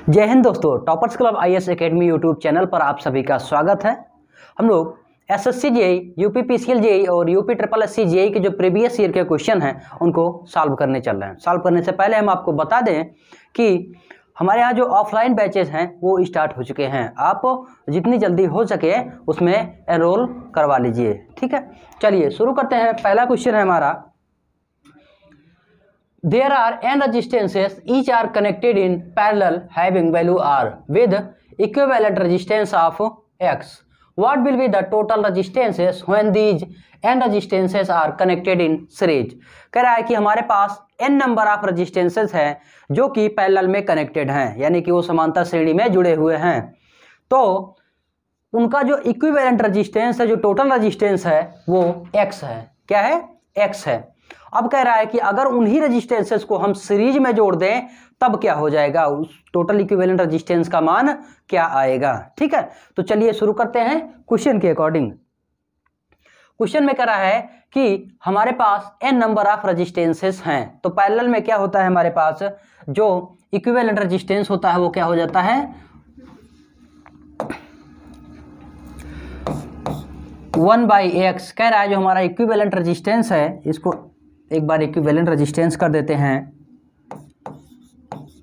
जय हिंद दोस्तों, toppers club IAS academy YouTube channel पर आप सभी का स्वागत है। हम लोग SSC JEE, UP PCL JEE और यूपी ट्रिपल एससी जेईई के जो प्रीवियस ईयर के क्वेश्चन हैं उनको सॉल्व करने चल रहे हैं। सॉल्व करने से पहले हम आपको बता दें कि हमारे यहाँ जो ऑफलाइन बैचेस हैं वो स्टार्ट हो चुके हैं। आप जितनी जल्दी हो सके उसमें एनरोल करवा लीजिए, ठीक है। चलिए शुरू करते हैं। पहला क्वेश्चन है हमारा, there are n resistances, each are connected in parallel having value r with equivalent resistance of x. What will be the total resistances when these n resistances are connected in series? कह रहा है कि हमारे पास n number of resistances हैं जो कि parallel में connected हैं, यानी कि वो समांतर श्रेणी में जुड़े हुए हैं। तो उनका जो इक्विवेलेंट रेजिस्टेंस है, जो टोटल रेजिस्टेंस है वो x है। क्या है? x है। अब कह रहा है कि अगर उन्हीं रेजिस्टेंसेस को हम सीरीज में जोड़ दें तब क्या हो जाएगा, उस टोटल इक्विवेलेंट रेजिस्टेंस का मान क्या आएगा, ठीक है। तो चलिए शुरू करते हैं क्वेश्चन के अकॉर्डिंग। क्वेश्चन में कह रहा है कि हमारे पास n नंबर ऑफ रेजिस्टेंसेस हैं, तो पैरेलल में क्या होता है, हमारे पास जो इक्विवेलेंट रेजिस्टेंस होता है वो क्या हो जाता है, 1/x। कह रहा है जो हमारा इक्विवेलेंट रेजिस्टेंस है, इसको एक बार इक्विवेलेंट रेजिस्टेंस कर देते हैं।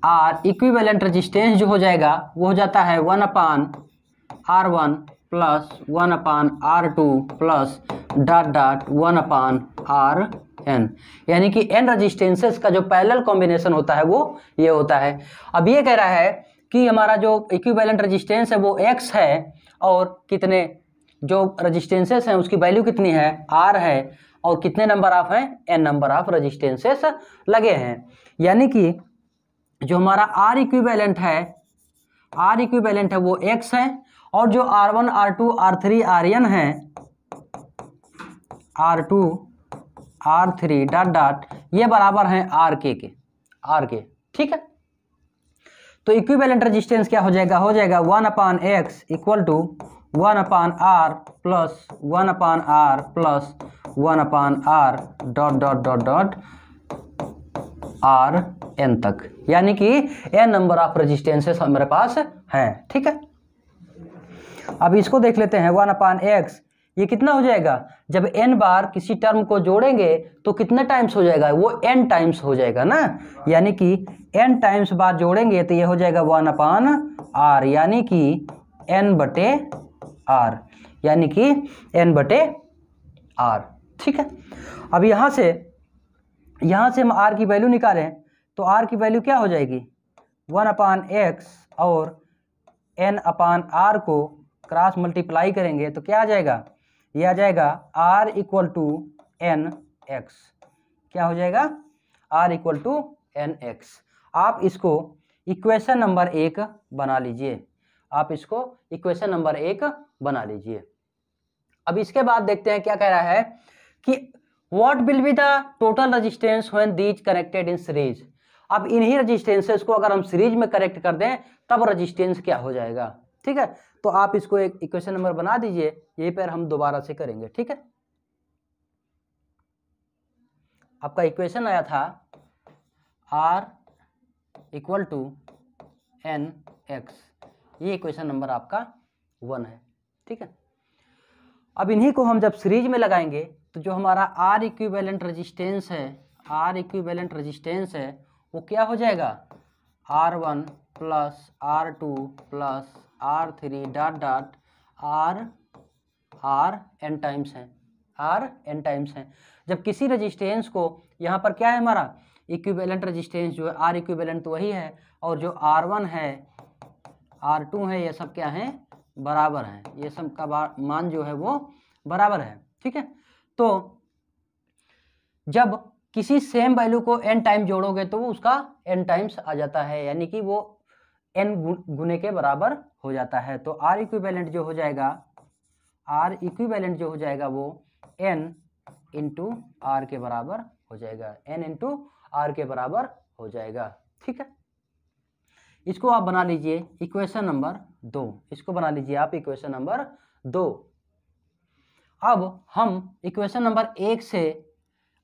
आर इक्विवेलेंट रेजिस्टेंस जो हो जाएगा वो हो जाता है 1/r1 plus 1/r2 plus dot 1/rn, यानी कि n रेजिस्टेंसेस का जो पैरेलल कॉम्बिनेशन होता है वो ये होता है। अब ये कह रहा है कि हमारा जो इक्विवेलेंट रेजिस्टेंस है वो x है और कितने जो रेजिस्टेंसेस हैं उसकी वैल्यू कितनी है, r है, और कितने नंबर ऑफ हैं, n नंबर ऑफ रेजिस्टेंसेस लगे हैं। यानी कि जो हमारा R इक्विवेलेंट है वो x है, और जो R1 R2 R3 Rn है, R2 R3 डॉट ये बराबर हैं R के, ठीक है। तो इक्विवेलेंट रेजिस्टेंस क्या हो जाएगा, 1/x equal to 1/r plus 1/r plus 1/r dot rn तक, यानी कि n नंबर ऑफ रेजिस्टेंसेस हमारे पास हैं, ठीक है। अब इसको देख लेते हैं। 1/x ये कितना हो जाएगा, जब n बार किसी टर्म को जोड़ेंगे तो कितने टाइम्स हो जाएगा, वो n टाइम्स हो जाएगा ना, यानी कि n टाइम्स बार जोड़ेंगे तो ये हो जाएगा 1/r, यानी कि n/r, यानी कि n/r, ठीक है। अब यहाँ से हम r की वैल्यू निकालें तो r की वैल्यू क्या हो जाएगी, 1/x और n/r को क्रॉस मल्टीप्लाई करेंगे तो क्या आ जाएगा, ये आ जाएगा r इक्वल टू nx। क्या हो जाएगा, r इक्वल टू nx। आप इसको इक्वेशन नंबर 1 बना लीजिए, बना लीजिए। अब इसके बाद देखते हैं क्या कह रहा है कि what will be the total resistance when these connected in series. अब इन्हीं रेजिस्टेंसेस को अगर हम सीरीज में कनेक्ट कर दें तब रेजिस्टेंस क्या हो जाएगा, ठीक है। तो आप इसको एक इक्वेशन नंबर बना दीजिए, यही पर हम दोबारा से करेंगे, ठीक है। आपका इक्वेशन आया था r इक्वल टू nx, ये इक्वेशन नंबर आपका 1 है, ठीक है। अब इन्हीं को हम जब सीरीज में लगाएंगे तो जो हमारा R इक्विवेलेंट रेजिस्टेंस है वो क्या हो जाएगा, R1 plus R2 plus R3 dot Rn times है। जब किसी रेजिस्टेंस को, यहाँ पर क्या है हमारा इक्विवेलेंट रेजिस्टेंस जो है R इक्विवेलेंट तो वही है, और जो R1 है R2 है ये सब क्या है, बराबर है, ये सब का मान जो है वो बराबर है, ठीक है। तो जब किसी सेम वैल्यू को n टाइम जोड़ोगे तो वो उसका n टाइम्स आ जाता है, यानी कि वो n गुने के बराबर हो जाता है। तो R इक्विवेलेंट जो हो जाएगा वो n इंटू आर के बराबर हो जाएगा, n इंटू आर के बराबर हो जाएगा, ठीक है। इसको आप बना लीजिए इक्वेशन नंबर 2, इसको बना लीजिए आप इक्वेशन नंबर 2। अब हम इक्वेशन नंबर 1 से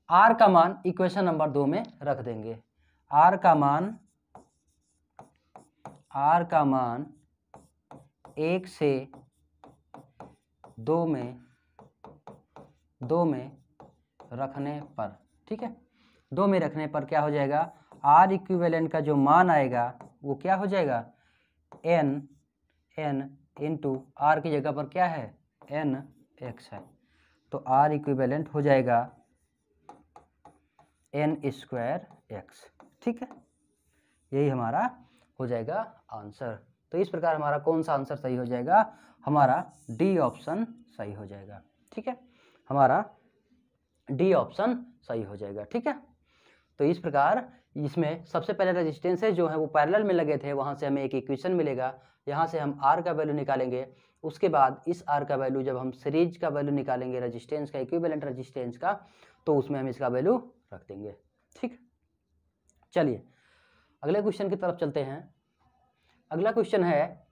r का मान इक्वेशन नंबर 2 में रख देंगे। r का मान आर का मान 1 से 2 में रखने पर, ठीक है, 2 में रखने पर क्या हो जाएगा, आर इक्विवेलेंट का जो मान आएगा वो क्या हो जाएगा, n इंटू आर की जगह पर क्या है, n x है, तो आर इक्विवेलेंट हो जाएगा n² x, ठीक है, यही हमारा हो जाएगा आंसर। तो इस प्रकार हमारा कौन सा आंसर सही हो जाएगा, हमारा डी ऑप्शन सही हो जाएगा, ठीक है, हमारा डी ऑप्शन सही हो जाएगा, ठीक है। तो इस प्रकार इसमें सबसे पहले रेजिस्टेंसेस जो है वो पैरेलल में लगे थे, वहाँ से हमें एक इक्वेशन मिलेगा, यहाँ से हम आर का वैल्यू निकालेंगे, उसके बाद इस आर का वैल्यू जब हम सीरीज का वैल्यू निकालेंगे रेजिस्टेंस का, इक्विवेलेंट रेजिस्टेंस का, तो उसमें हम इसका वैल्यू रख देंगे, ठीक। चलिए अगले क्वेश्चन की तरफ चलते हैं। अगला क्वेश्चन है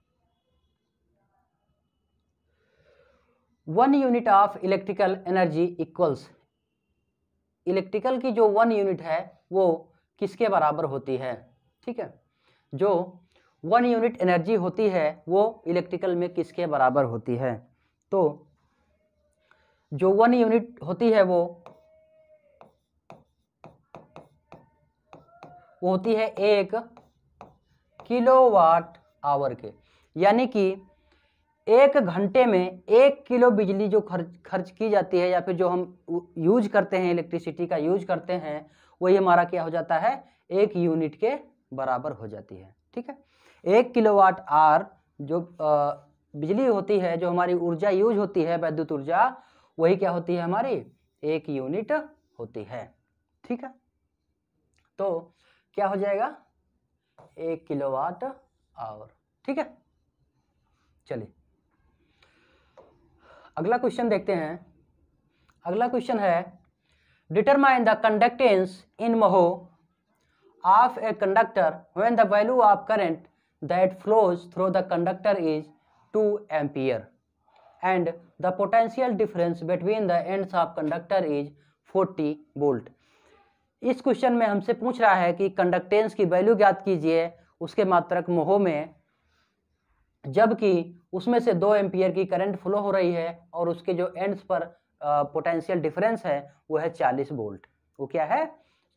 1 unit of electrical energy equals, electrical की जो 1 यूनिट है वो किसके बराबर होती है, ठीक है, जो 1 यूनिट एनर्जी होती है वो इलेक्ट्रिकल में किसके बराबर होती है, तो जो 1 यूनिट होती है वो होती है 1 किलोवाट आवर के, यानी कि 1 घंटे में 1 किलो बिजली जो खर्च की जाती है, या फिर जो हम यूज करते हैं, इलेक्ट्रिसिटी का यूज करते हैं, वही हमारा क्या हो जाता है, 1 यूनिट के बराबर हो जाती है, ठीक है। 1 किलोवाट आवर जो बिजली होती है, जो हमारी ऊर्जा यूज होती है, विद्युत ऊर्जा, वही क्या होती है, हमारी 1 यूनिट होती है, ठीक है। तो क्या हो जाएगा, 1 किलोवाट आवर, ठीक है। चलिए अगला क्वेश्चन देखते हैं। अगला क्वेश्चन है determine the conductance in mho of a conductor when the value of current that flows through the conductor is 2 ampere and the potential difference between the ends of conductor is 40 volt। इस question में हमसे पूछ रहा है कि conductance की value ज्ञात कीजिए उसके मात्रक मोहो में, जबकि उसमें से 2 एम्पियर की करंट फ्लो हो रही है और उसके जो एंड्स पर पोटेंशियल डिफरेंस है वो है 40 वोल्ट, वो क्या है,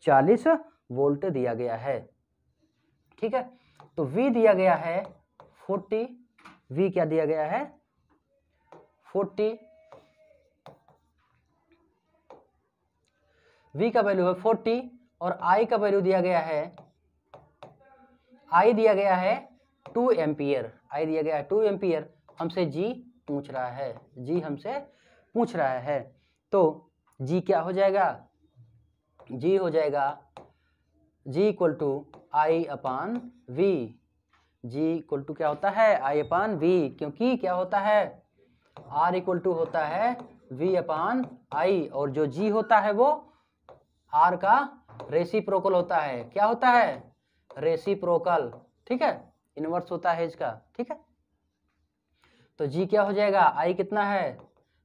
40 वोल्ट दिया गया है, ठीक है। तो V दिया गया है 40, V क्या दिया गया है 40, V का वैल्यू है 40 और I का वैल्यू दिया गया है, I दिया गया है 2 एम्पियर, I दिया गया है 2 एम्पियर, हमसे G पूछ रहा है, G हमसे पूछ रहा है, तो G क्या हो जाएगा, G हो जाएगा G equal to I upon V, G equal to क्या होता है, I अपान V, क्योंकि क्या होता है, R इक्वल टू होता है V अपान I, और जो G होता है वो R का रेसिप्रोकल होता है, क्या होता है, रेसिप्रोकल, ठीक है, इनवर्स होता है इसका, ठीक है। तो G क्या हो जाएगा, I कितना है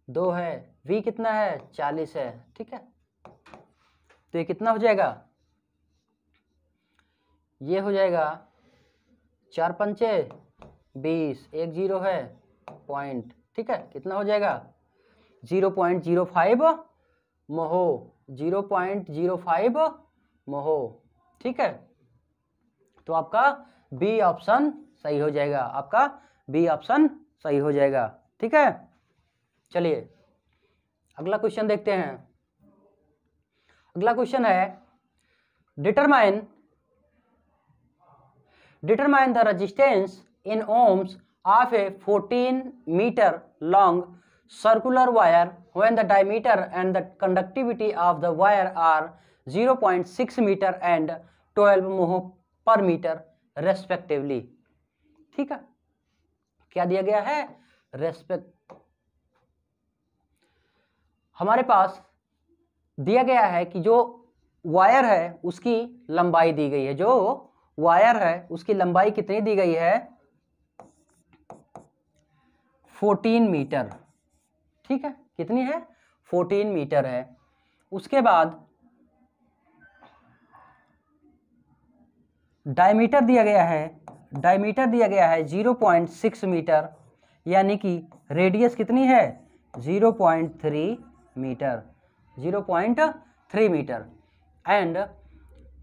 2 है, V कितना है 40 है, ठीक है। तो ये कितना हो जाएगा, ये हो जाएगा 4 पंचे 20, 1 0 है पॉइंट, ठीक है, कितना हो जाएगा 0.05 मोहो, 0.05 मोहो, ठीक है। तो आपका बी ऑप्शन सही हो जाएगा, आपका बी ऑप्शन सही हो जाएगा, ठीक है। चलिए अगला क्वेश्चन देखते हैं। अगला क्वेश्चन है determine the resistance in ohms of a 14 meter long circular wire when the diameter and the conductivity of the wire are 0.6 meter and 12 mho per meter respectively, ठीक है। क्या दिया गया है, हमारे पास दिया गया है कि जो वायर है उसकी लंबाई दी गई है, जो वायर है उसकी लंबाई कितनी दी गई है 14 मीटर, ठीक है, कितनी है 14 मीटर है। उसके बाद डायमीटर दिया गया है डायमीटर दिया गया है 0.6 मीटर, यानी कि रेडियस कितनी है 0.3 मीटर, 0.3 मीटर। एंड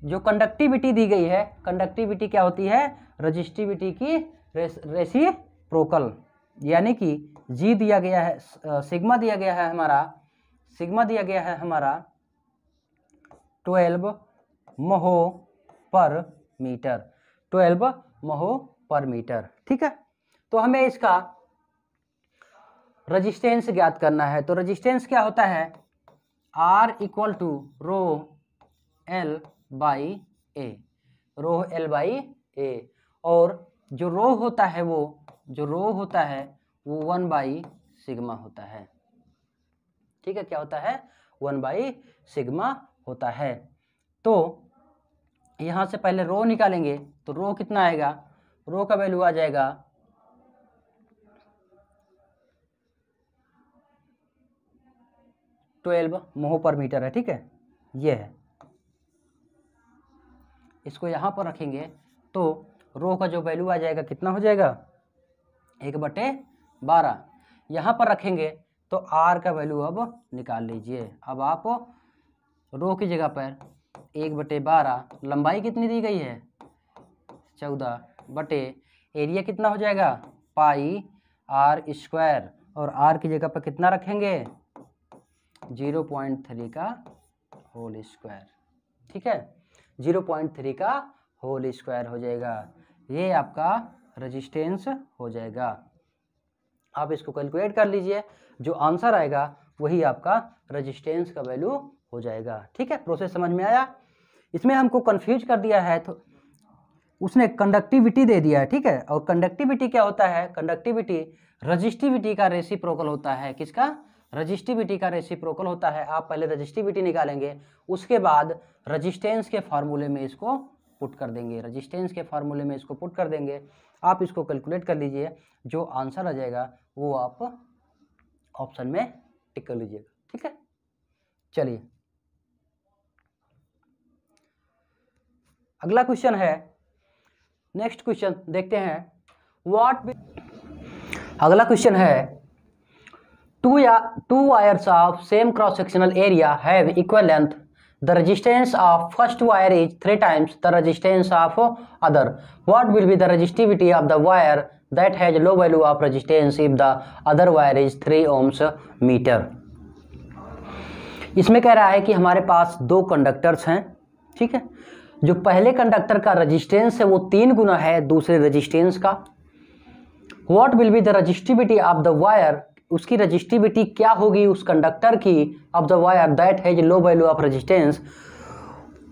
जो कंडक्टिविटी दी गई है, कंडक्टिविटी क्या होती है, रजिस्टिविटी की रेसिप्रोकल, यानी कि जी दिया गया है, सिग्मा दिया गया है हमारा, सिग्मा दिया गया है हमारा 12 मोहो पर मीटर, 12 मोहो पर मीटर। ठीक है, तो हमें इसका रजिस्टेंस ज्ञात करना है। तो रजिस्टेंस क्या होता है, R equal to rho L by A, rho L by A, और जो रो होता है वो, जो रो होता है वो 1 बाई सिग्मा होता है। ठीक है, क्या होता है 1 बाई सिग्मा होता है। तो यहाँ से पहले रो निकालेंगे, तो रो कितना आएगा, रो का वैल्यू आ जाएगा 12 मोह पर मीटर है। ठीक है, ये है, इसको यहाँ पर रखेंगे तो रो का जो वैल्यू आ जाएगा कितना हो जाएगा 1/12। यहाँ पर रखेंगे तो आर का वैल्यू अब निकाल लीजिए। अब आप रो की जगह पर 1/12, लंबाई कितनी दी गई है 14 बटे एरिया कितना हो जाएगा पाई आर स्क्वायर, और आर की जगह पर कितना रखेंगे 0.3 का होल स्क्वायर। ठीक है, 0.3 का होल स्क्वायर हो जाएगा, ये आपका रेजिस्टेंस हो जाएगा। आप इसको कैलकुलेट कर लीजिए, जो आंसर आएगा वही आपका रेजिस्टेंस का वैल्यू हो जाएगा। ठीक है, प्रोसेस समझ में आया। इसमें हमको कंफ्यूज कर दिया है, तो उसने कंडक्टिविटी दे दिया है। ठीक है, और कंडक्टिविटी क्या होता है, कंडक्टिविटी रजिस्टिविटी का रेसिप्रोकल होता है। किसका, रजिस्टिविटी का रेसिप्रोकल होता है। आप पहले रजिस्टिविटी निकालेंगे, उसके बाद रजिस्टेंस के फार्मूले में इसको पुट कर देंगे, रजिस्टेंस के फार्मूले में इसको पुट कर देंगे। आप इसको कैलकुलेट कर लीजिए, जो आंसर आ जाएगा वो आप ऑप्शन में टिक कर लीजिएगा। ठीक है, चलिए अगला क्वेश्चन है, नेक्स्ट क्वेश्चन देखते हैं। अगला क्वेश्चन है, two wires of same cross sectional area have equal length. The resistance of first wire is 3 times the resistance of other. What will be the resistivity of the wire that has low value of resistance if the other wire is 3 ohms meter? इसमें कह रहा है कि हमारे पास दो conductors हैं। ठीक है, जो पहले कंडक्टर का रेजिस्टेंस है वो 3 गुना है दूसरे रेजिस्टेंस का। What will be the resistivity of the wire? उसकी रजिस्टिविटी क्या होगी उस कंडक्टर की, of the wire that has low value of resistance,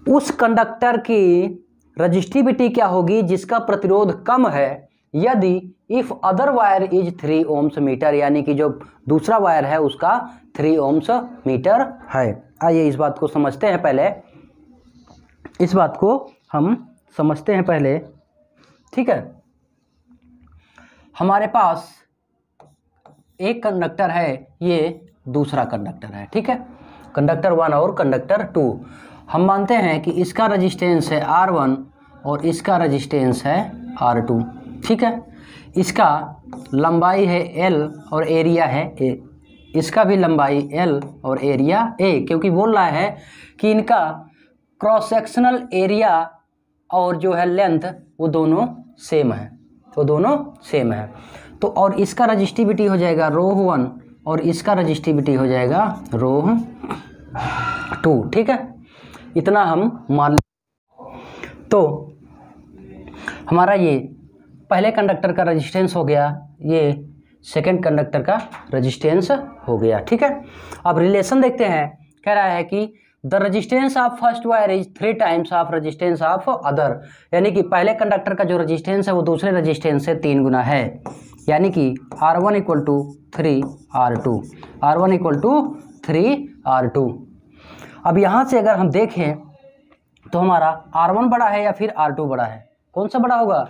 उस कंडक्टर की रजिस्टिविटी क्या होगी जिसका प्रतिरोध कम है, यदि if other wire is 3 ohms metre, यानी कि जो दूसरा वायर है उसका 3 ohms मीटर है। आइए इस बात को समझते हैं पहले, इस बात को हम समझते हैं पहले। ठीक है, हमारे पास एक कंडक्टर है, ये दूसरा कंडक्टर है। ठीक है, कंडक्टर 1 और कंडक्टर 2। हम मानते हैं कि इसका रेजिस्टेंस है R1 और इसका रेजिस्टेंस है R2। ठीक है, इसका लंबाई है L और एरिया है A, इसका भी लंबाई L और एरिया A, क्योंकि बोल रहा है कि इनका क्रॉस सेक्शनल एरिया और जो है लेंथ वो दोनों सेम है, वो दोनों सेम है। तो और इसका रजिस्टिविटी हो जाएगा ρ1 और इसका रजिस्टिविटी हो जाएगा ρ2। ठीक है, इतना हम मान लें। तो हमारा ये पहले कंडक्टर का रेजिस्टेंस हो गया, ये सेकंड कंडक्टर का रेजिस्टेंस हो गया। ठीक है, अब रिलेशन देखते हैं। कह रहा है कि the resistance of first wire is 3 times of resistance of other, यानी कि पहले कंडक्टर का जो रेजिस्टेंस है वो दूसरे रेजिस्टेंस से 3 गुना है, यानी कि R1 equal to 3R2, R1 equal to 3R2। अब यहाँ से अगर हम देखें तो हमारा R1 बड़ा है या फिर R2 बड़ा है, कौन सा बड़ा होगा,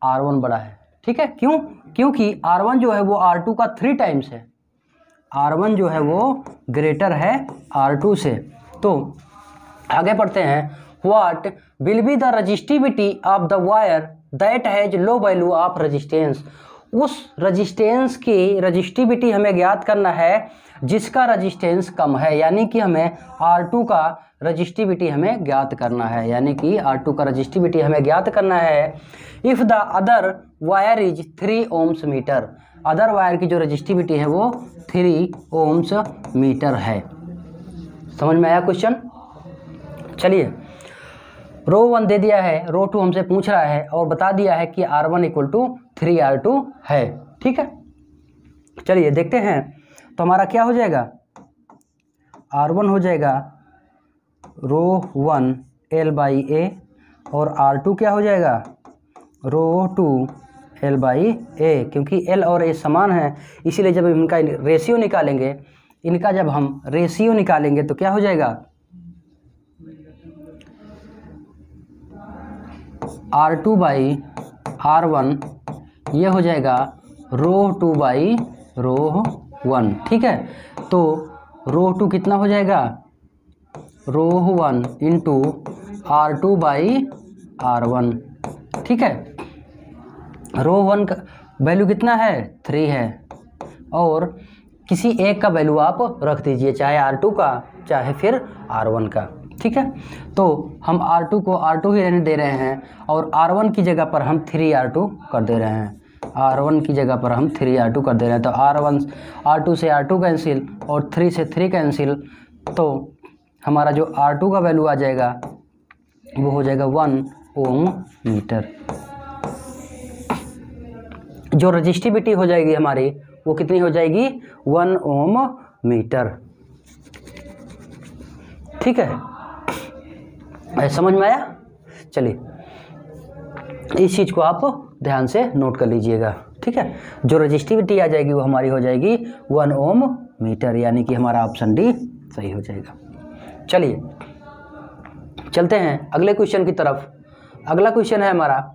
R1 बड़ा है। ठीक है, क्यों, क्योंकि R1 जो है वो R2 का 3 टाइम्स है, R1 जो है वो ग्रेटर है R2 से। तो आगे पढ़ते हैं, what will be the resistivity of the wire that has low value of resistance. उस रेजिस्टेंस की रजिस्टिविटी हमें ज्ञात करना है जिसका रेजिस्टेंस कम है, यानी कि हमें R2 का रजिस्टिविटी हमें ज्ञात करना है, यानी कि R2 का रजिस्टिविटी हमें ज्ञात करना है। If the other wire is 3 ohms metre, other wire की जो रजिस्टिविटी है वो 3 ohms मीटर है। समझ में आया क्वेश्चन? चलिए, रो 1 दे दिया है, रो 2 हमसे पूछ रहा है और बता दिया है कि R1 = 3R2 है। ठीक है, चलिए देखते हैं। तो हमारा क्या हो जाएगा, R1 हो जाएगा रो 1 L/A और R2 क्या हो जाएगा, रो 2 L/A, क्योंकि L और A समान है, इसीलिए जब इनका रेशियो निकालेंगे, इनका जब हम रेशियो निकालेंगे तो क्या हो जाएगा, R2/R1 ये हो जाएगा रो 2/रो 1। ठीक है, तो रो 2 कितना हो जाएगा, रो 1 × R2/R1। ठीक है, रो 1 का वैल्यू कितना है, 3 है, और किसी एक का वैल्यू आप रख दीजिए, चाहे R2 का चाहे फिर R1 का। ठीक है, तो हम R2 को R2 ही रहने दे रहे हैं और R1 की जगह पर हम 3R2 कर दे रहे हैं, R1 की जगह पर हम 3R2 कर दे रहे हैं। तो R2 से R2 कैंसिल और 3 से 3 कैंसिल, तो हमारा जो R2 का वैल्यू आ जाएगा वो हो जाएगा 1 ohm मीटर। जो रजिस्टिविटी हो जाएगी हमारी वो कितनी हो जाएगी, 1 ohm मीटर। ठीक है, समझ में आया? चलिए, इस चीज़ को आप ध्यान से नोट कर लीजिएगा। ठीक है, जो रजिस्टिविटी आ जाएगी वो हमारी हो जाएगी 1 ohm मीटर, यानी कि हमारा ऑप्शन डी सही हो जाएगा। चलिए चलते हैं अगले क्वेश्चन की तरफ। अगला क्वेश्चन है हमारा,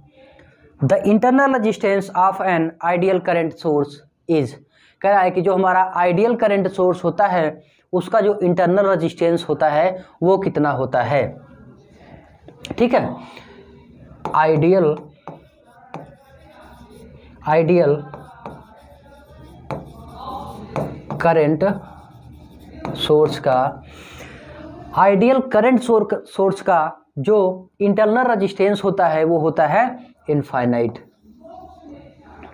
the internal resistance of an ideal current source is. कह रहा है कि जो हमारा आइडियल करंट सोर्स होता है उसका जो इंटरनल रजिस्टेंस होता है वो कितना होता है। ठीक है, आइडियल करंट सोर्स का, आइडियल करंट सोर्स का जो इंटरनल रजिस्टेंस होता है वो होता है इनफाइनाइट।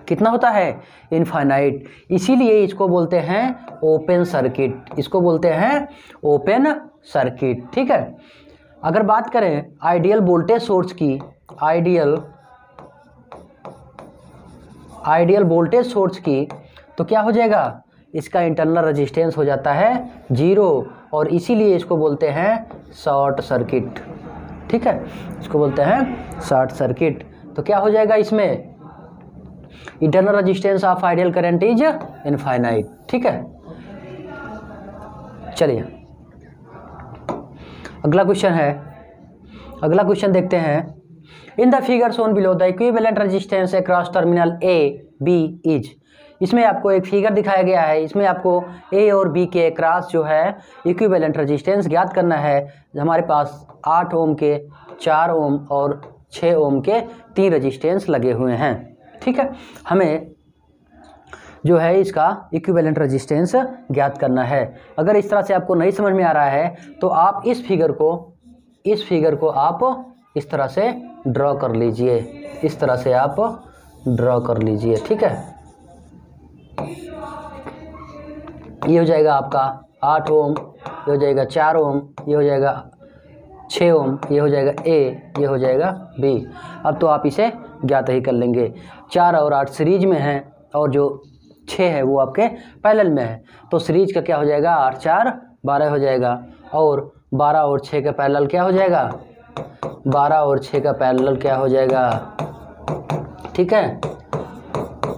कितना होता है, इनफाइनाइट। इसीलिए इसको बोलते हैं ओपन सर्किट, इसको बोलते हैं ओपन सर्किट। ठीक है, अगर बात करें आइडियल वोल्टेज सोर्स की, आइडियल वोल्टेज सोर्स की, तो क्या हो जाएगा, इसका इंटरनल रेजिस्टेंस हो जाता है 0 और इसीलिए इसको बोलते हैं शॉर्ट सर्किट। ठीक है, इसको बोलते हैं शॉर्ट सर्किट। तो क्या हो जाएगा इसमें, internal resistance of ideal current is infinite. ठीक है, चलिए अगला क्वेश्चन है, अगला क्वेश्चन देखते हैं। In the figure shown below the equivalent resistance across terminal A B is. इसमें आपको एक फिगर दिखाया गया है, इसमें आपको ए और बी के क्रॉस जो है इक्विवेलेंट रेजिस्टेंस ज्ञात करना है। हमारे पास 8 ओम के 4 ओम और 6 ओम के 3 रेजिस्टेंस लगे हुए हैं। ठीक है, हमें जो है इसका इक्विवेलेंट रेजिस्टेंस ज्ञात करना है। अगर इस तरह से आपको नहीं समझ में आ रहा है तो आप इस फिगर को आप इस तरह से ड्रॉ कर लीजिए, इस तरह से आप ड्रॉ कर लीजिए। ठीक है, ये हो जाएगा आपका 8 ओम, ये हो जाएगा 4 ओम, ये हो जाएगा 6 ओम, ये हो जाएगा ए, ये हो जाएगा बी। अब तो आप इसे ज्ञात ही कर लेंगे। 4 और 8 सीरीज में है और जो 6 है वो आपके पैरेलल में है, तो सीरीज का क्या हो जाएगा, 8 4 12 हो जाएगा और 12 और 6 का पैरेलल क्या हो जाएगा, 12 और 6 का पैरेलल क्या हो जाएगा। ठीक है,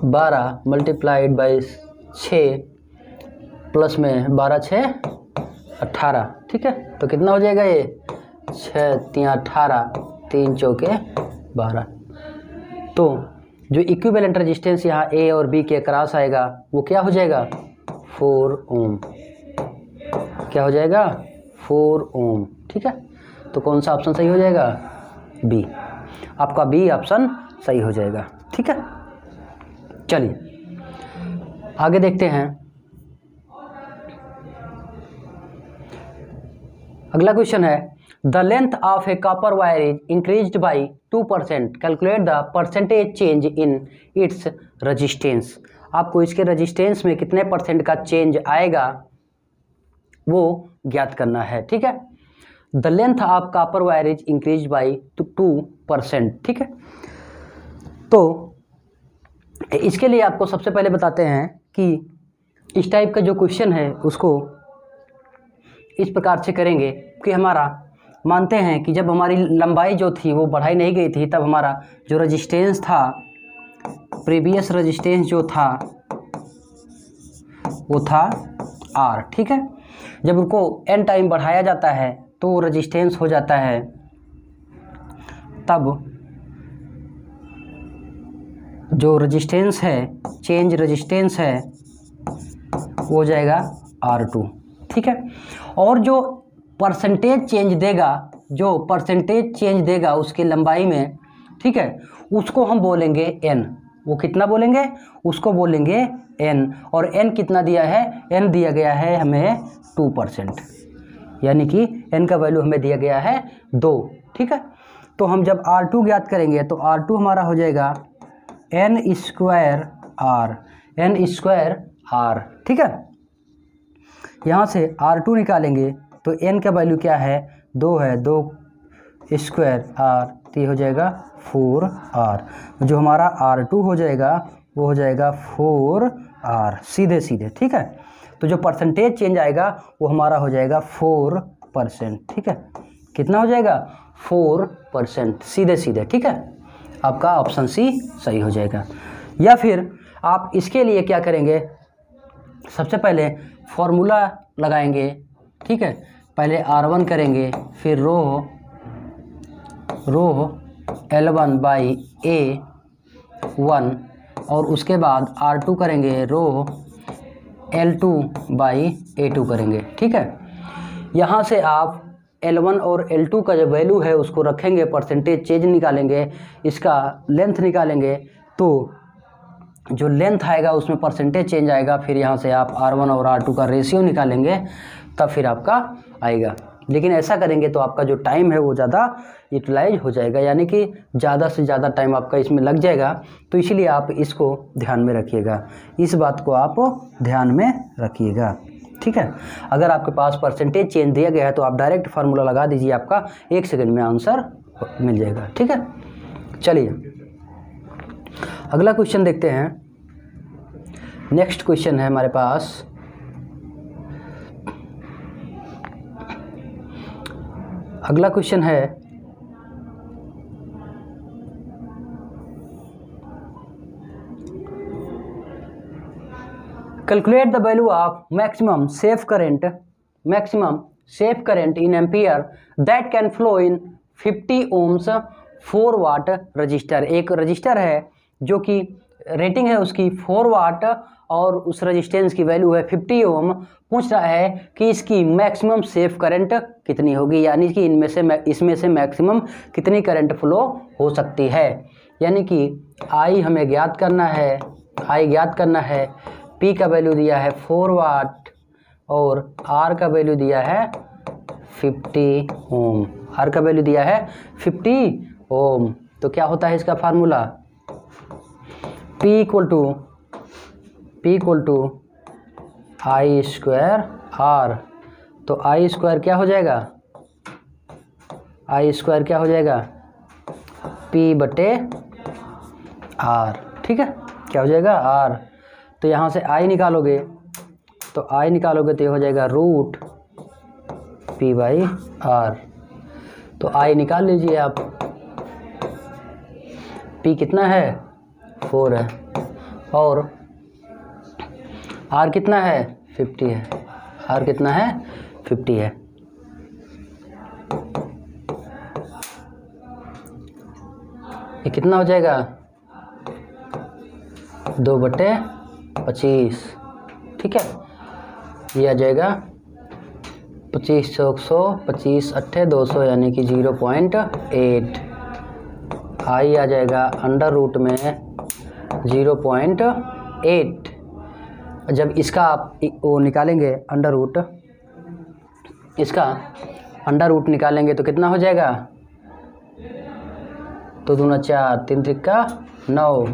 12 मल्टीप्लाइड बाई 6 प्लस में 12 6 18। ठीक है, तो कितना हो जाएगा ये 6 3 18 3 चौके 12। तो जो इक्विवेलेंट रेजिस्टेंस यहाँ ए और बी के क्रॉस आएगा वो क्या हो जाएगा 4 ओम, क्या हो जाएगा 4 ओम। ठीक है, तो कौन सा ऑप्शन सही हो जाएगा? बी। आपका बी ऑप्शन सही हो जाएगा। ठीक है, चलिए आगे देखते हैं। अगला क्वेश्चन है the length of A copper wire is increased by 2%, calculate the percentage change in its resistance. आपको इसके रजिस्टेंस में कितने परसेंट का चेंज आएगा वो ज्ञात करना है। ठीक है, the length of copper wire is increase by 2%। ठीक है, तो इसके लिए आपको सबसे पहले बताते हैं कि इस टाइप का जो क्वेश्चन है उसको इस प्रकार से करेंगे कि हमारा मानते हैं कि जब हमारी लंबाई जो थी वो बढ़ाई नहीं गई थी, तब हमारा जो रजिस्टेंस था, प्रीवियस रजिस्टेंस जो था वो था R। ठीक है, जब उनको n टाइम बढ़ाया जाता है तो रजिस्टेंस हो जाता है, तब जो रजिस्टेंस है, चेंज रजिस्टेंस है, वो हो जाएगा R2। ठीक है, और जो परसेंटेज चेंज देगा, जो परसेंटेज चेंज देगा उसकी लंबाई में, ठीक है, उसको हम बोलेंगे n। वो कितना बोलेंगे? उसको बोलेंगे n। और n कितना दिया है? n दिया गया है हमें 2%, यानी कि n का वैल्यू हमें दिया गया है 2। ठीक है, तो हम जब R2 ज्ञात करेंगे तो R2 हमारा हो जाएगा n square R, n square R। ठीक है, यहाँ से R2 निकालेंगे तो n का वैल्यू क्या है? 2 है, 2 स्क्वायर R, तो ये हो जाएगा 4R। जो हमारा R2 हो जाएगा वो हो जाएगा 4R, सीधे सीधे। ठीक है, तो जो परसेंटेज चेंज आएगा वो हमारा हो जाएगा 4%। ठीक है, कितना हो जाएगा? 4%, सीधे सीधे। ठीक है, आपका ऑप्शन सी सही हो जाएगा। या फिर आप इसके लिए क्या करेंगे? सबसे पहले फॉर्मूला लगाएंगे। ठीक है, पहले R1 करेंगे, फिर रो L1 बाई A1, और उसके बाद R2 करेंगे, रो L2 बाई A2 करेंगे। ठीक है, यहाँ से आप L1 और L2 का जो वैल्यू है उसको रखेंगे, परसेंटेज चेंज निकालेंगे, इसका लेंथ निकालेंगे, तो जो लेंथ आएगा उसमें परसेंटेज चेंज आएगा। फिर यहाँ से आप R1 और R2 का रेशियो निकालेंगे, तब फिर आपका आएगा। लेकिन ऐसा करेंगे तो आपका जो टाइम है वो ज़्यादा यूटिलाइज हो जाएगा, यानी कि ज़्यादा से ज़्यादा टाइम आपका इसमें लग जाएगा। तो इसीलिए आप इसको ध्यान में रखिएगा, इस बात को आप ध्यान में रखिएगा। ठीक है, अगर आपके पास परसेंटेज चेंज दिया गया है तो आप डायरेक्ट फार्मूला लगा दीजिए, आपका 1 सेकंड में आंसर मिल जाएगा। ठीक है, चलिए अगला क्वेश्चन देखते हैं। नेक्स्ट क्वेश्चन है हमारे पास, अगला क्वेश्चन है calculate the value of maximum safe current in ampere that can flow in 50 ohms 4 watt resistor. एक रजिस्टर है जो कि रेटिंग है उसकी 4 वाट और उस रेजिस्टेंस की वैल्यू है 50 ओम। पूछ रहा है कि इसकी मैक्सिमम सेफ करंट कितनी होगी, यानी कि इसमें से मैक्सिमम कितनी करंट फ्लो हो सकती है। यानी कि आई हमें ज्ञात करना है, पी का वैल्यू दिया है 4 वाट और आर का वैल्यू दिया है 50 ओम। आर का वैल्यू दिया है 50 ओम। तो क्या होता है इसका formula? P equal to I square R. तो आई स्क्वायर क्या हो जाएगा? P बटे आर। ठीक है, क्या हो जाएगा? आर। तो यहाँ से आई निकालोगे तो ये हो जाएगा रूट P बाई आर। तो आई निकाल लीजिए आप। P कितना है? 4 है, और R कितना है? 50 है। R कितना है? 50 है। ये कितना हो जाएगा? 2/25। ठीक है, ये आ जाएगा 25 100 25 अट्ठे 200 यानी कि 0.8। आई आ जाएगा अंडर रूट में 0.8। जब इसका आप वो निकालेंगे अंडर रूट, इसका अंडर रूट निकालेंगे तो कितना हो जाएगा? 2 दूना 4 3 त्रिका 9,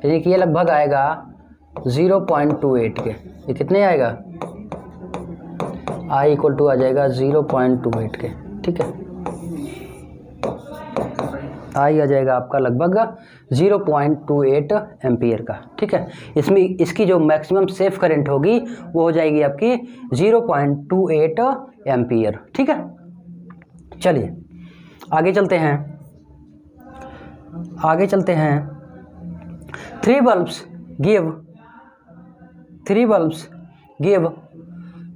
यानी कि ये लगभग आएगा 0.28 के। ये कितने आएगा? आई इक्वल टू आ जाएगा 0.28 के। ठीक है, आई आ जाएगा आपका लगभग 0.28 एम्पियर का। ठीक है, इसमें इसकी जो मैक्सिमम सेफ करंट होगी वो हो जाएगी आपकी 0.28 एम्पियर। ठीक है, चलिए आगे चलते हैं। Three bulbs give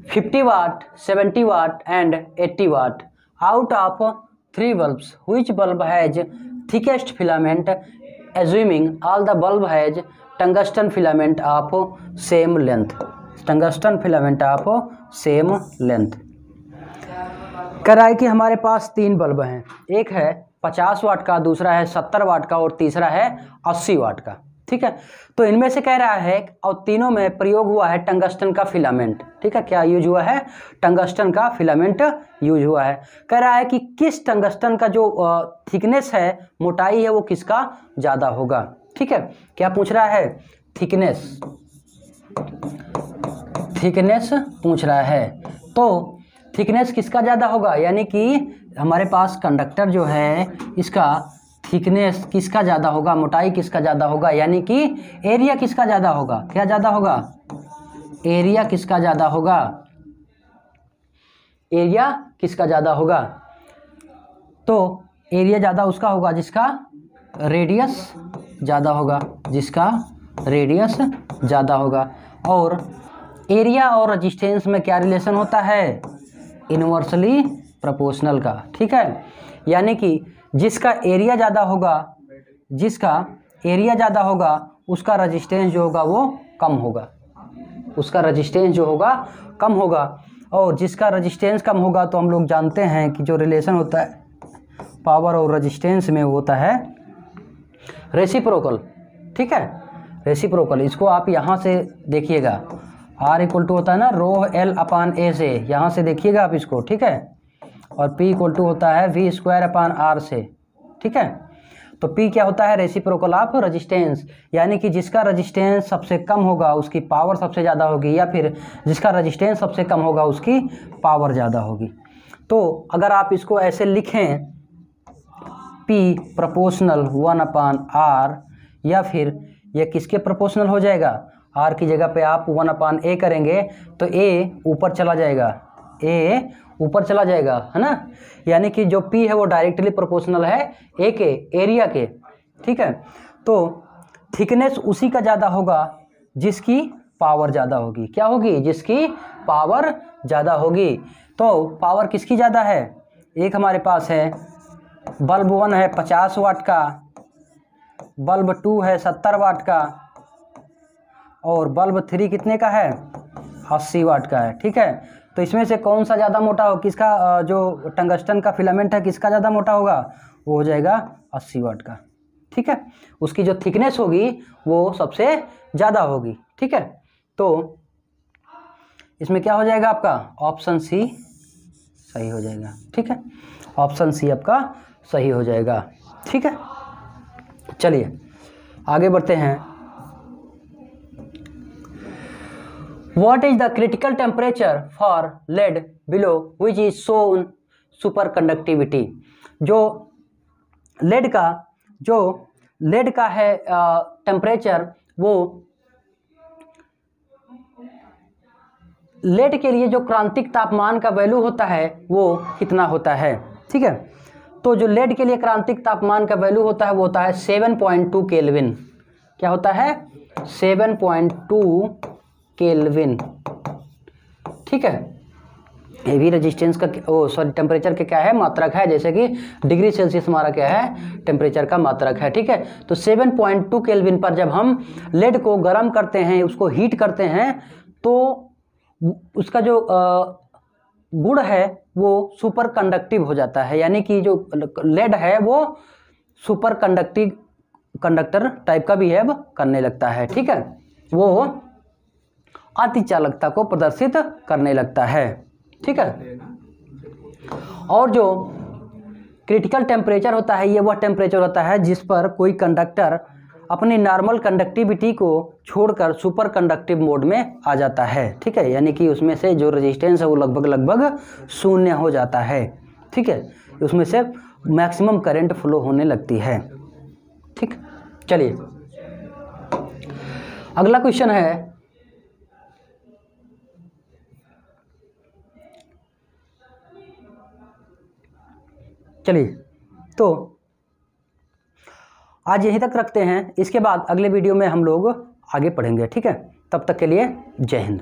50 watt, 70 watt and 80 watt. Out of 3 bulbs, which bulb has thickest filament? Assuming all the bulb has tungsten filament of same length. कह रहा है कि हमारे पास 3 बल्ब हैं, एक है 50 वाट का, दूसरा है 70 वाट का और तीसरा है 80 वाट का। ठीक है, तो इनमें से कह रहा है और तीनों में प्रयोग हुआ है टंगस्टन का फिलामेंट। ठीक है, क्या यूज हुआ है? टंगस्टन का फिलामेंट यूज हुआ है। कह रहा है कि किस टंगस्टन का जो थिकनेस है, मोटाई है, वो किसका ज़्यादा होगा। ठीक है, क्या पूछ रहा है? थिकनेस पूछ रहा है। तो थिकनेस किसका ज़्यादा होगा, यानी कि हमारे पास कंडक्टर जो है इसका थिकनेस किसका ज़्यादा होगा, मोटाई किसका ज़्यादा होगा, यानी कि एरिया किसका ज़्यादा होगा। क्या ज़्यादा होगा? एरिया किसका ज़्यादा होगा? एरिया किसका ज़्यादा होगा? तो एरिया ज़्यादा उसका होगा जिसका रेडियस ज़्यादा होगा, और एरिया और रेजिस्टेंस में क्या रिलेशन होता है? इनवर्सली प्रोपोर्शनल का। ठीक है, यानी कि जिसका एरिया ज़्यादा होगा उसका रेजिस्टेंस जो होगा वो कम होगा, और जिसका रेजिस्टेंस कम होगा तो हम लोग जानते हैं कि जो रिलेशन होता है पावर और रेजिस्टेंस में वो होता है रेसिप्रोकल। ठीक है, रेसिप्रोकल। इसको आप यहाँ से देखिएगा, R इक्वल टू होता है ना रो L अपान A से, यहाँ से देखिएगा आप इसको। ठीक है, और P इक्वल टू होता है V स्क्वायर अपान R से। ठीक है, तो P क्या होता है? रेसिप्रोकल ऑफ रेजिस्टेंस, यानी कि जिसका रेजिस्टेंस सबसे कम होगा उसकी पावर सबसे ज़्यादा होगी, या फिर जिसका रेजिस्टेंस सबसे कम होगा उसकी पावर ज़्यादा होगी। तो अगर आप इसको ऐसे लिखें P प्रोपोर्शनल 1/R, या फिर ये किसके प्रोपोर्शनल हो जाएगा? R की जगह पे आप 1/A करेंगे तो A ऊपर चला जाएगा, है ना, यानी कि जो P है वो डायरेक्टली प्रोपोर्शनल है A के एरिया के। ठीक है, तो थिकनेस उसी का ज़्यादा होगा जिसकी पावर ज़्यादा होगी। क्या होगी? जिसकी पावर ज़्यादा होगी। तो पावर किसकी ज़्यादा है? एक हमारे पास है बल्ब 1 है 50 वाट का, बल्ब 2 है 70 वाट का, और बल्ब 3 कितने का है? 80 वाट का है। ठीक है, तो इसमें से कौन सा ज़्यादा मोटा हो, किसका जो टंगस्टन का फिलामेंट है किसका ज़्यादा मोटा होगा? वो हो जाएगा 80 वाट का। ठीक है, उसकी जो थिकनेस होगी वो सबसे ज़्यादा होगी। ठीक है, तो इसमें क्या हो जाएगा आपका? ऑप्शन सी सही हो जाएगा। ठीक है, ऑप्शन सी आपका सही हो जाएगा। ठीक है, चलिए आगे बढ़ते हैं। What is the critical temperature for lead below which is shown superconductivity? जो लेड का है टेम्परेचर, वो लेड के लिए जो क्रांतिक तापमान का वैल्यू होता है वो कितना होता है? ठीक है, तो जो लेड के लिए क्रांतिक तापमान का वैल्यू होता है वो होता है 7.2 केल्विन। क्या होता है? 7.2 केल्विन। ठीक है, ये भी रेजिस्टेंस का टेम्परेचर के क्या है? मात्रक है, जैसे कि डिग्री सेल्सियस हमारा क्या है? टेम्परेचर का मात्रक है। ठीक है, तो 7.2 केल्विन पर जब हम लेड को गर्म करते हैं, उसको हीट करते हैं, तो उसका जो गुड़ है वो सुपर कंडक्टिव हो जाता है, यानी कि जो लेड है वो सुपर कंडक्टर टाइप का बिहेव करने लगता है। ठीक है, वो अतिचालकता को प्रदर्शित करने लगता है। ठीक है, और जो क्रिटिकल टेम्परेचर होता है, ये वह टेम्परेचर होता है जिस पर कोई कंडक्टर अपनी नॉर्मल कंडक्टिविटी को छोड़कर सुपर कंडक्टिव मोड में आ जाता है। ठीक है, यानी कि उसमें से जो रेजिस्टेंस है वो लगभग शून्य हो जाता है। ठीक है, उसमें से मैक्सिमम करंट फ्लो होने लगती है। ठीक, चलिए अगला क्वेश्चन है, चलिए तो आज यहीं तक रखते हैं। इसके बाद अगले वीडियो में हम लोग आगे पढ़ेंगे। ठीक है, तब तक के लिए जय हिंद।